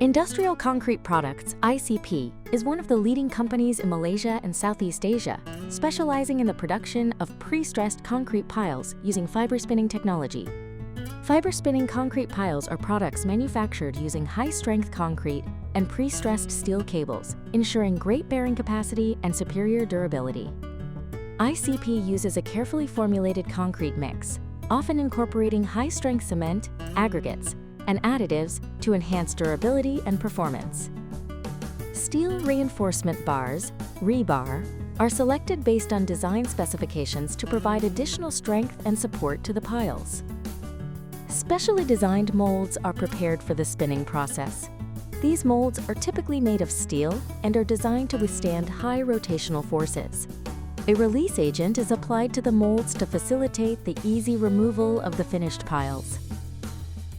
Industrial Concrete Products, ICP, is one of the leading companies in Malaysia and Southeast Asia, specializing in the production of pre-stressed concrete piles using fiber spinning technology. Fiber spinning concrete piles are products manufactured using high-strength concrete and pre-stressed steel cables, ensuring great bearing capacity and superior durability. ICP uses a carefully formulated concrete mix, often incorporating high-strength cement, aggregates, and additives to enhance durability and performance. Steel reinforcement bars, rebar, are selected based on design specifications to provide additional strength and support to the piles. Specially designed molds are prepared for the spinning process. These molds are typically made of steel and are designed to withstand high rotational forces. A release agent is applied to the molds to facilitate the easy removal of the finished piles.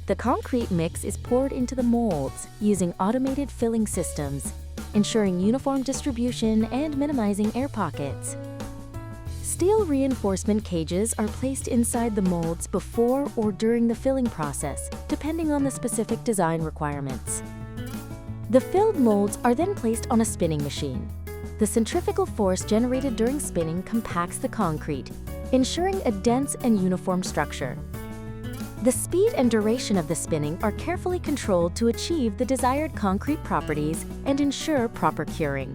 The concrete mix is poured into the molds using automated filling systems, ensuring uniform distribution and minimizing air pockets. Steel reinforcement cages are placed inside the molds before or during the filling process, depending on the specific design requirements. The filled molds are then placed on a spinning machine. The centrifugal force generated during spinning compacts the concrete, ensuring a dense and uniform structure. The speed and duration of the spinning are carefully controlled to achieve the desired concrete properties and ensure proper curing.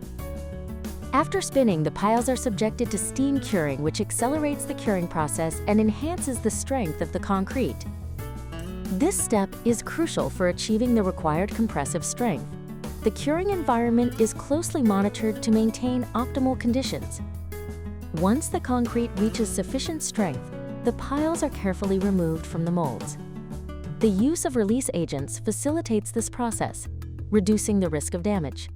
After spinning, the piles are subjected to steam curing, which accelerates the curing process and enhances the strength of the concrete. This step is crucial for achieving the required compressive strength. The curing environment is closely monitored to maintain optimal conditions. Once the concrete reaches sufficient strength, the piles are carefully removed from the molds. The use of release agents facilitates this process, reducing the risk of damage.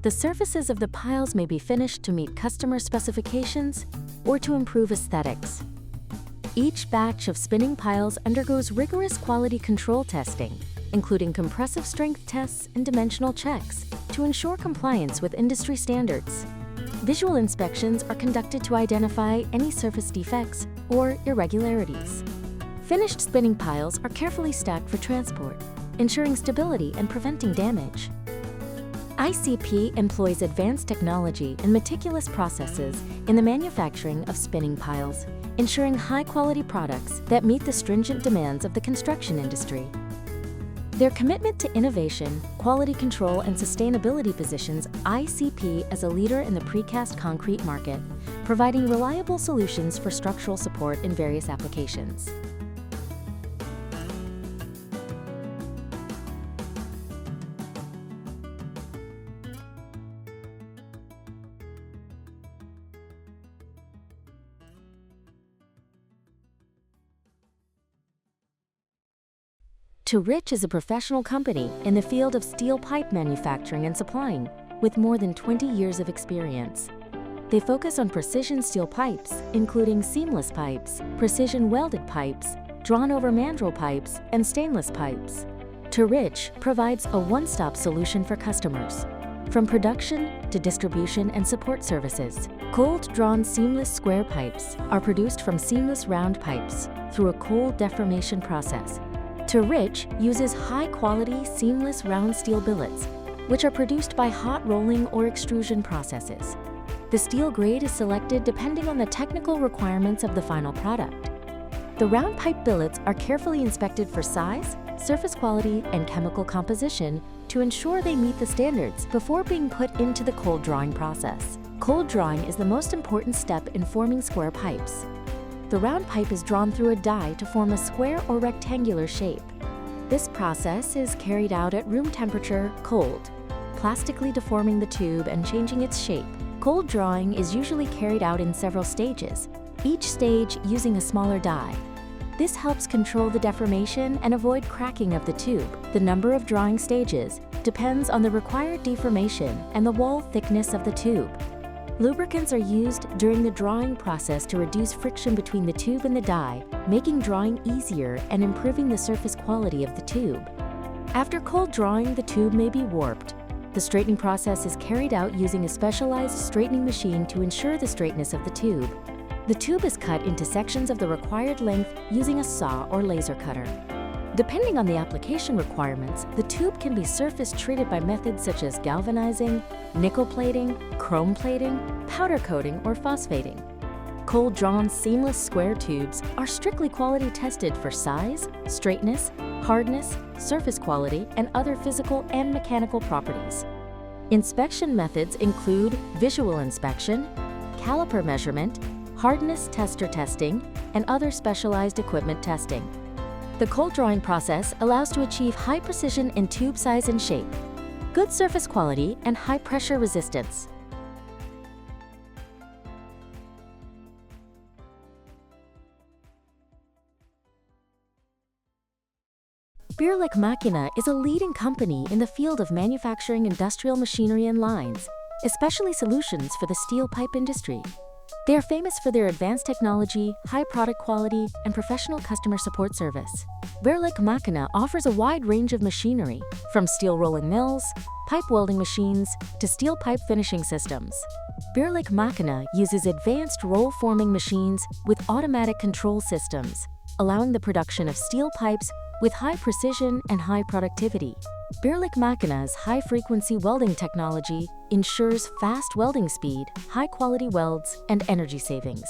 The surfaces of the piles may be finished to meet customer specifications or to improve aesthetics. Each batch of spinning piles undergoes rigorous quality control testing, including compressive strength tests and dimensional checks, to ensure compliance with industry standards. Visual inspections are conducted to identify any surface defects or irregularities. Finished spinning piles are carefully stacked for transport, ensuring stability and preventing damage. ICP employs advanced technology and meticulous processes in the manufacturing of spinning piles, ensuring high-quality products that meet the stringent demands of the construction industry. Their commitment to innovation, quality control, and sustainability positions ICP as a leader in the precast concrete market, providing reliable solutions for structural support in various applications. Rich is a professional company in the field of steel pipe manufacturing and supplying, with more than 20 years of experience. They focus on precision steel pipes, including seamless pipes, precision welded pipes, drawn-over mandrel pipes, and stainless pipes. Rich provides a one-stop solution for customers, from production to distribution and support services. Cold-drawn seamless square pipes are produced from seamless round pipes through a cold deformation process. Rich uses high-quality seamless round steel billets, which are produced by hot rolling or extrusion processes. The steel grade is selected depending on the technical requirements of the final product. The round pipe billets are carefully inspected for size, surface quality, and chemical composition to ensure they meet the standards before being put into the cold drawing process. Cold drawing is the most important step in forming square pipes. The round pipe is drawn through a die to form a square or rectangular shape. This process is carried out at room temperature, cold, plastically deforming the tube and changing its shape. Cold drawing is usually carried out in several stages, each stage using a smaller die. This helps control the deformation and avoid cracking of the tube. The number of drawing stages depends on the required deformation and the wall thickness of the tube. Lubricants are used during the drawing process to reduce friction between the tube and the die, making drawing easier and improving the surface quality of the tube. After cold drawing, the tube may be warped. The straightening process is carried out using a specialized straightening machine to ensure the straightness of the tube. The tube is cut into sections of the required length using a saw or laser cutter. Depending on the application requirements, the tube can be surface treated by methods such as galvanizing, nickel plating, chrome plating, powder coating, or phosphating. Cold-drawn seamless square tubes are strictly quality tested for size, straightness, hardness, surface quality, and other physical and mechanical properties. Inspection methods include visual inspection, caliper measurement, hardness tester testing, and other specialized equipment testing. The cold drawing process allows to achieve high precision in tube size and shape, good surface quality, and high pressure resistance. Birlik Machina is a leading company in the field of manufacturing industrial machinery and lines, especially solutions for the steel pipe industry. They are famous for their advanced technology, high product quality, and professional customer support service. Birlik Machina offers a wide range of machinery, from steel rolling mills, pipe welding machines, to steel pipe finishing systems. Birlik Machina uses advanced roll-forming machines with automatic control systems, allowing the production of steel pipes with high precision and high productivity. Birlik Machina's high-frequency welding technology ensures fast welding speed, high-quality welds, and energy savings.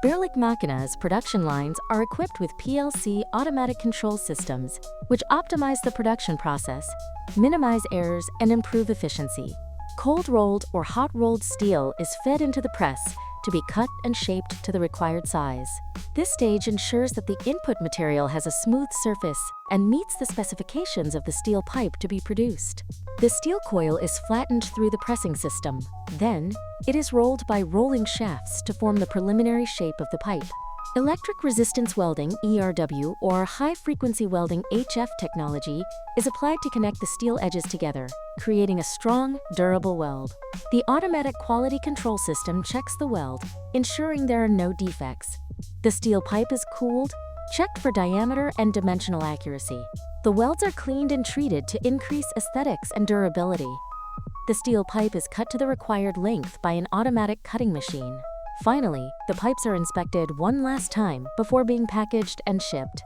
Birlik Machina's production lines are equipped with PLC automatic control systems, which optimize the production process, minimize errors, and improve efficiency. Cold-rolled or hot-rolled steel is fed into the press to be cut and shaped to the required size. This stage ensures that the input material has a smooth surface and meets the specifications of the steel pipe to be produced. The steel coil is flattened through the pressing system. Then, it is rolled by rolling shafts to form the preliminary shape of the pipe. Electric resistance welding, ERW, or high-frequency welding, HF technology, is applied to connect the steel edges together, creating a strong, durable weld. The automatic quality control system checks the weld, ensuring there are no defects. The steel pipe is cooled, checked for diameter and dimensional accuracy. The welds are cleaned and treated to increase aesthetics and durability. The steel pipe is cut to the required length by an automatic cutting machine. Finally, the pipes are inspected one last time before being packaged and shipped.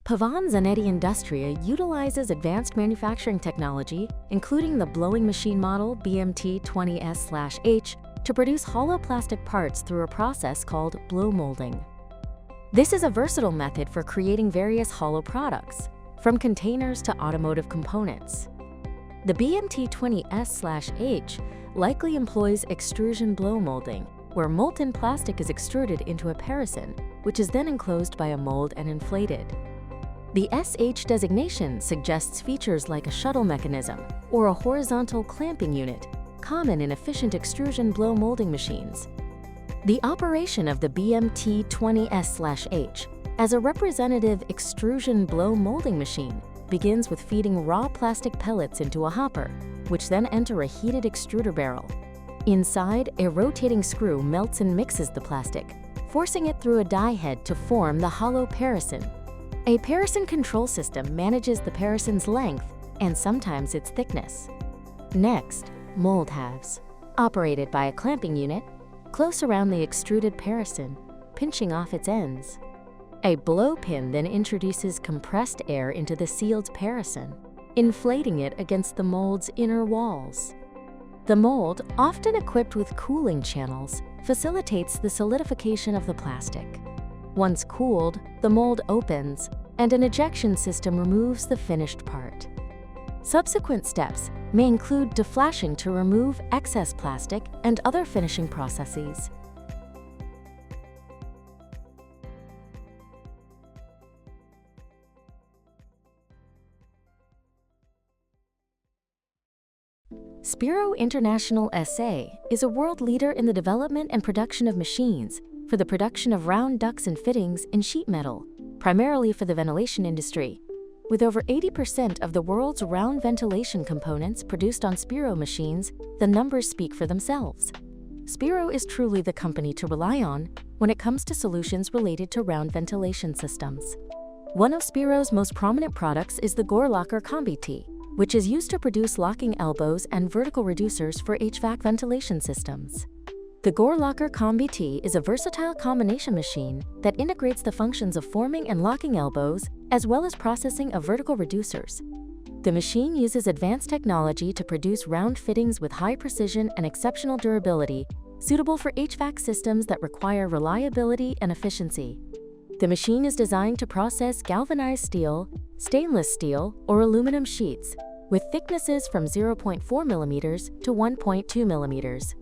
Pavan Zanetti Industria utilizes advanced manufacturing technology, including the blowing machine model BMT20S/H, to produce hollow plastic parts through a process called blow molding. This is a versatile method for creating various hollow products, from containers to automotive components. The BMT20S/H likely employs extrusion blow molding, where molten plastic is extruded into a parison, which is then enclosed by a mold and inflated. The SH designation suggests features like a shuttle mechanism or a horizontal clamping unit, common in efficient extrusion blow molding machines. The operation of the BMT20S/H as a representative extrusion blow molding machine begins with feeding raw plastic pellets into a hopper, which then enter a heated extruder barrel. Inside, a rotating screw melts and mixes the plastic, forcing it through a die head to form the hollow parison. A parison control system manages the parison's length and sometimes its thickness. Next, mold halves, operated by a clamping unit, close around the extruded parison, pinching off its ends. A blow pin then introduces compressed air into the sealed parison, inflating it against the mold's inner walls. The mold, often equipped with cooling channels, facilitates the solidification of the plastic. Once cooled, the mold opens, and an ejection system removes the finished part. Subsequent steps may include deflashing to remove excess plastic and other finishing processes. Spiro International SA is a world leader in the development and production of machines for the production of round ducts and fittings in sheet metal, primarily for the ventilation industry. With over 80% of the world's round ventilation components produced on Spiro machines, the numbers speak for themselves. Spiro is truly the company to rely on when it comes to solutions related to round ventilation systems. One of Spiro's most prominent products is the Gore-Locker Combi T, which is used to produce locking elbows and vertical reducers for HVAC ventilation systems. The Gore-Locker Combi T is a versatile combination machine that integrates the functions of forming and locking elbows as well as processing of vertical reducers. The machine uses advanced technology to produce round fittings with high precision and exceptional durability, suitable for HVAC systems that require reliability and efficiency. The machine is designed to process galvanized steel, stainless steel, or aluminum sheets, with thicknesses from 0.4 mm to 1.2 mm.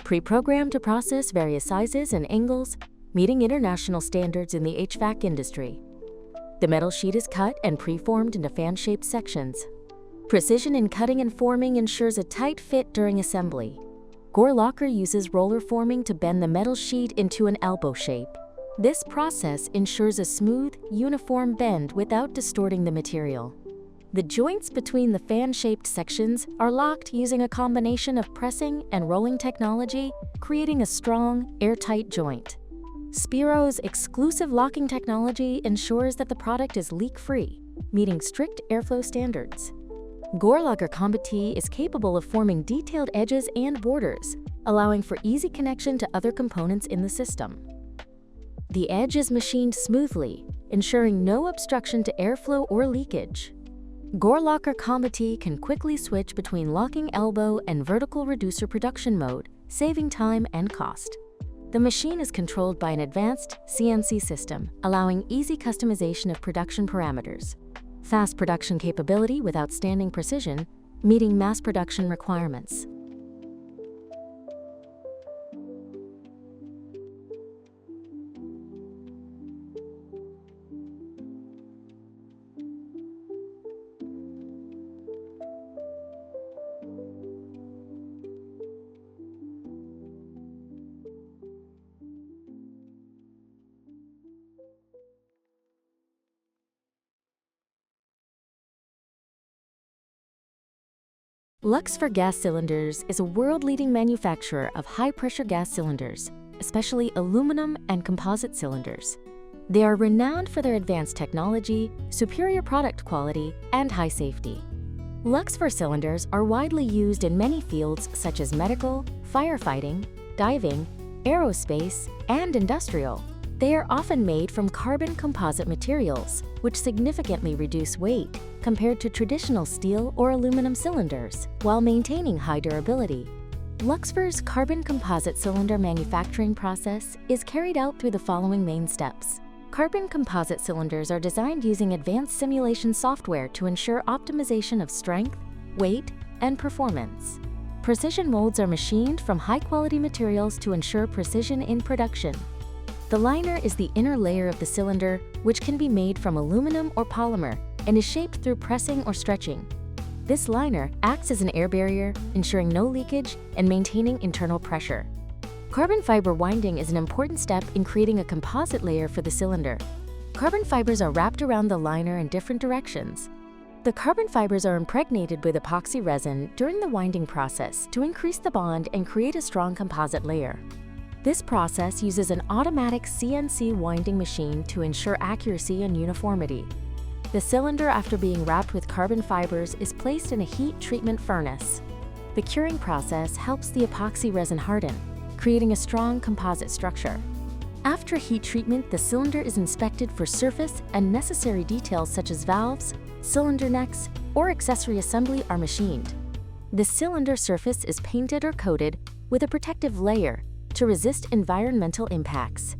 Pre-programmed to process various sizes and angles, meeting international standards in the HVAC industry. The metal sheet is cut and pre-formed into fan-shaped sections. Precision in cutting and forming ensures a tight fit during assembly. Gore-Locker uses roller forming to bend the metal sheet into an elbow shape. This process ensures a smooth, uniform bend without distorting the material. The joints between the fan-shaped sections are locked using a combination of pressing and rolling technology, creating a strong, airtight joint. Spiro's exclusive locking technology ensures that the product is leak-free, meeting strict airflow standards. Gore-Locker Combi T is capable of forming detailed edges and borders, allowing for easy connection to other components in the system. The edge is machined smoothly, ensuring no obstruction to airflow or leakage. Gore-Locker Combi T can quickly switch between locking elbow and vertical reducer production mode, saving time and cost. The machine is controlled by an advanced CNC system, allowing easy customization of production parameters. Fast production capability with outstanding precision, meeting mass production requirements. Luxfer Gas Cylinders is a world-leading manufacturer of high-pressure gas cylinders, especially aluminum and composite cylinders. They are renowned for their advanced technology, superior product quality, and high safety. Luxfer cylinders are widely used in many fields such as medical, firefighting, diving, aerospace, and industrial. They are often made from carbon composite materials, which significantly reduce weight compared to traditional steel or aluminum cylinders, while maintaining high durability. Luxfer's carbon composite cylinder manufacturing process is carried out through the following main steps. Carbon composite cylinders are designed using advanced simulation software to ensure optimization of strength, weight, and performance. Precision molds are machined from high-quality materials to ensure precision in production. The liner is the inner layer of the cylinder, which can be made from aluminum or polymer and is shaped through pressing or stretching. This liner acts as an air barrier, ensuring no leakage and maintaining internal pressure. Carbon fiber winding is an important step in creating a composite layer for the cylinder. Carbon fibers are wrapped around the liner in different directions. The carbon fibers are impregnated with epoxy resin during the winding process to increase the bond and create a strong composite layer. This process uses an automatic CNC winding machine to ensure accuracy and uniformity. The cylinder, after being wrapped with carbon fibers, is placed in a heat treatment furnace. The curing process helps the epoxy resin harden, creating a strong composite structure. After heat treatment, the cylinder is inspected for surface and necessary details such as valves, cylinder necks, or accessory assembly are machined. The cylinder surface is painted or coated with a protective layer to resist environmental impacts.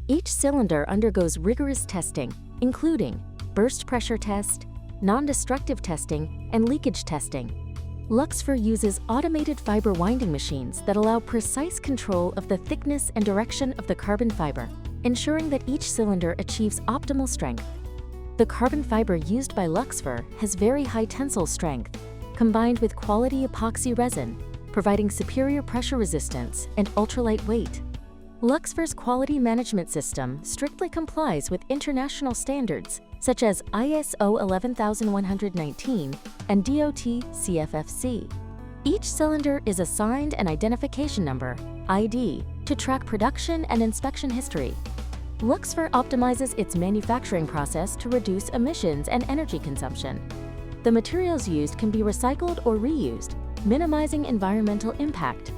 Each cylinder undergoes rigorous testing, including burst pressure test, non-destructive testing, and leakage testing. Luxfer uses automated fiber winding machines that allow precise control of the thickness and direction of the carbon fiber, ensuring that each cylinder achieves optimal strength. The carbon fiber used by Luxfer has very high tensile strength, combined with quality epoxy resin, providing superior pressure resistance and ultralight weight. Luxfer's quality management system strictly complies with international standards such as ISO 11119 and DOT CFFC. Each cylinder is assigned an identification number, ID, to track production and inspection history. Luxfer optimizes its manufacturing process to reduce emissions and energy consumption. The materials used can be recycled or reused, minimizing environmental impact.